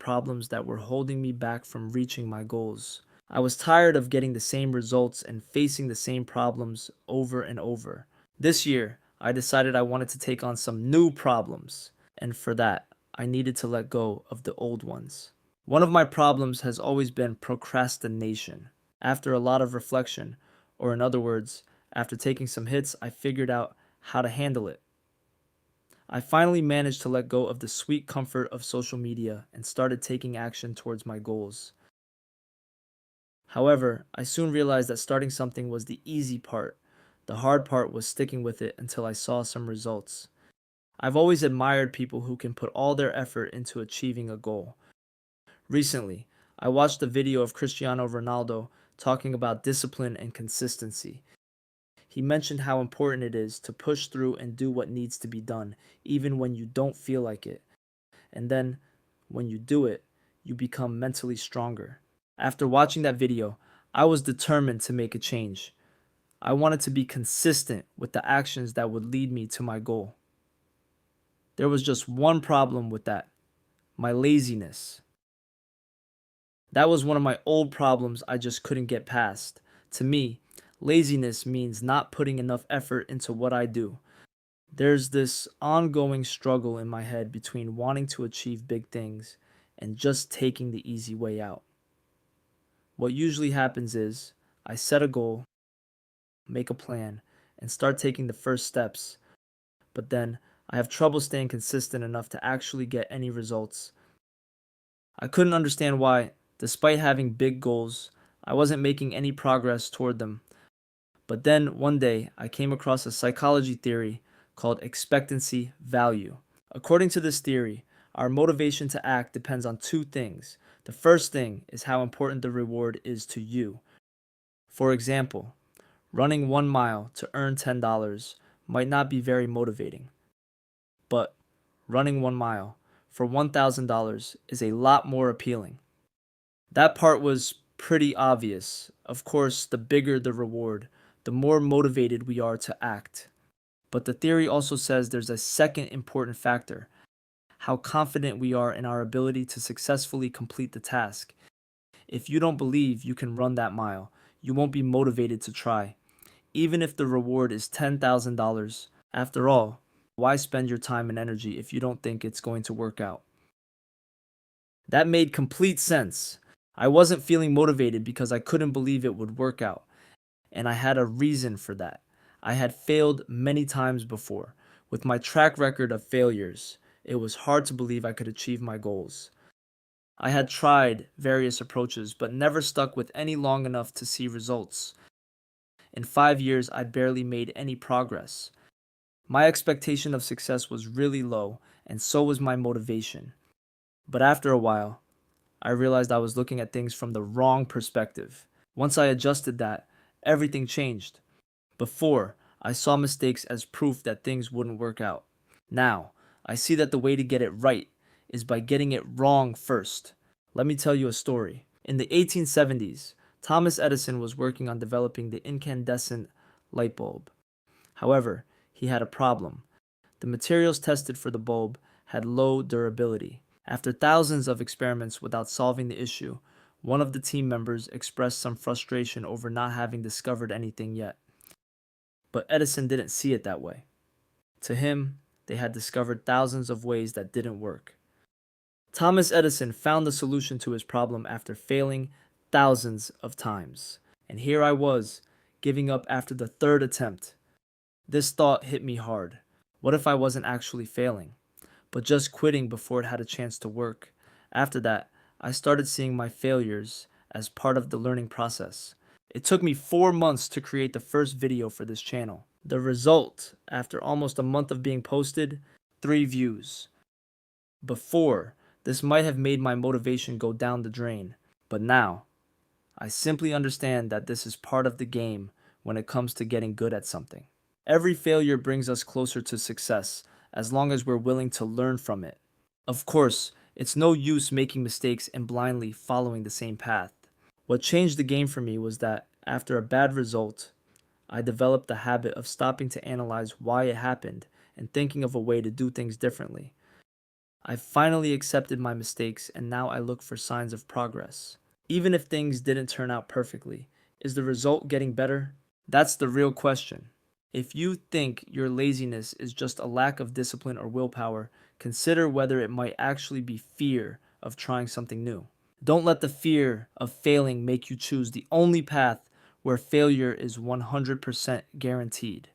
problems that were holding me back from reaching my goals. I was tired of getting the same results and facing the same problems over and over. This year, I decided I wanted to take on some new problems, and for that, I needed to let go of the old ones. One of my problems has always been procrastination. After a lot of reflection, or in other words, after taking some hits, I figured out how to handle it. I finally managed to let go of the sweet comfort of social media and started taking action towards my goals. However, I soon realized that starting something was the easy part. The hard part was sticking with it until I saw some results. I've always admired people who can put all their effort into achieving a goal. Recently, I watched a video of Cristiano Ronaldo talking about discipline and consistency. He mentioned how important it is to push through and do what needs to be done, even when you don't feel like it. And then, when you do it, you become mentally stronger. After watching that video, I was determined to make a change. I wanted to be consistent with the actions that would lead me to my goal. There was just one problem with that: my laziness. That was one of my old problems I just couldn't get past. To me, laziness means not putting enough effort into what I do. There's this ongoing struggle in my head between wanting to achieve big things and just taking the easy way out. What usually happens is I set a goal, make a plan, and start taking the first steps, but then I have trouble staying consistent enough to actually get any results. I couldn't understand why, despite having big goals, I wasn't making any progress toward them. But then one day I came across a psychology theory called expectancy value. According to this theory, our motivation to act depends on two things. The first thing is how important the reward is to you. For example, running 1 mile to earn $10 might not be very motivating, but running 1 mile for $1,000 is a lot more appealing. That part was pretty obvious. Of course, the bigger the reward, the more motivated we are to act. But the theory also says there's a second important factor: how confident we are in our ability to successfully complete the task. If you don't believe you can run that mile, you won't be motivated to try, even if the reward is $10,000. After all, why spend your time and energy if you don't think it's going to work out? That made complete sense. I wasn't feeling motivated because I couldn't believe it would work out, and I had a reason for that. I had failed many times before. With my track record of failures, it was hard to believe I could achieve my goals. I had tried various approaches, but never stuck with any long enough to see results. In 5 years, I'd barely made any progress. My expectation of success was really low, and so was my motivation. But after a while, I realized I was looking at things from the wrong perspective. Once I adjusted that, everything changed. Before, I saw mistakes as proof that things wouldn't work out. Now, I see that the way to get it right is by getting it wrong first. Let me tell you a story. In the 1870s, Thomas Edison was working on developing the incandescent light bulb. However, he had a problem. The materials tested for the bulb had low durability. After thousands of experiments without solving the issue, one of the team members expressed some frustration over not having discovered anything yet. But Edison didn't see it that way. To him, they had discovered thousands of ways that didn't work. Thomas Edison found the solution to his problem after failing thousands of times. And here I was, giving up after the third attempt. This thought hit me hard. What if I wasn't actually failing, but just quitting before it had a chance to work? After that, I started seeing my failures as part of the learning process. It took me 4 months to create the first video for this channel. The result, after almost a month of being posted: 3 views. Before, this might have made my motivation go down the drain, but now, I simply understand that this is part of the game when it comes to getting good at something. Every failure brings us closer to success as long as we're willing to learn from it. Of course, it's no use making mistakes and blindly following the same path. What changed the game for me was that after a bad result, I developed the habit of stopping to analyze why it happened and thinking of a way to do things differently. I finally accepted my mistakes and now I look for signs of progress. Even if things didn't turn out perfectly, is the result getting better? That's the real question. If you think your laziness is just a lack of discipline or willpower, consider whether it might actually be fear of trying something new. Don't let the fear of failing make you choose the only path where failure is 100% guaranteed.